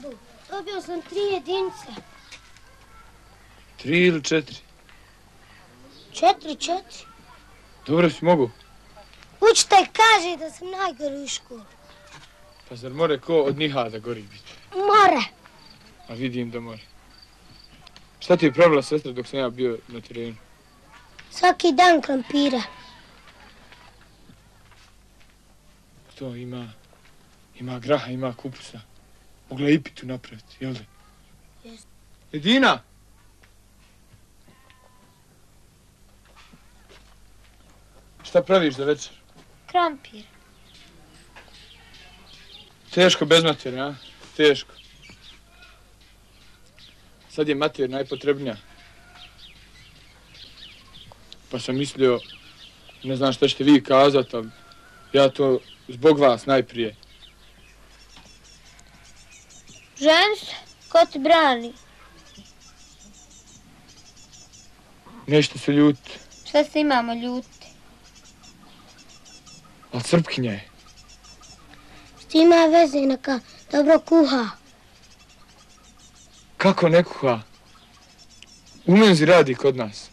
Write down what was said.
babu, dobio sam 3 jedinice. 3 ili 4? 4. Dobro si mogu. Učitelj kaže da sam najgori u školu. Pa zar more ko od njiha da gori biti? More. A vidim da more. Šta ti je pravila sestra dok sam ja bio na terenu? Svaki dan krompira. To ima graha, ima kupusa. Mogla je i pitu napraviti, jel da? Jeste. Edina! Šta praviš za večer? Krompir. Teško bez materi, a? Teško. Sad je mater najpotrebnija. Pa sam mislio, ne znam šta ćete vi kazat, ali ja to zbog vas najprije. Ženi se, ko ti brani? Nešto se ljuti. Šta se imamo ljuti? Ali Srpkinja je. Što ima veze, neka dobro kuha. Kako ne kuha? U menzi radi kod nas.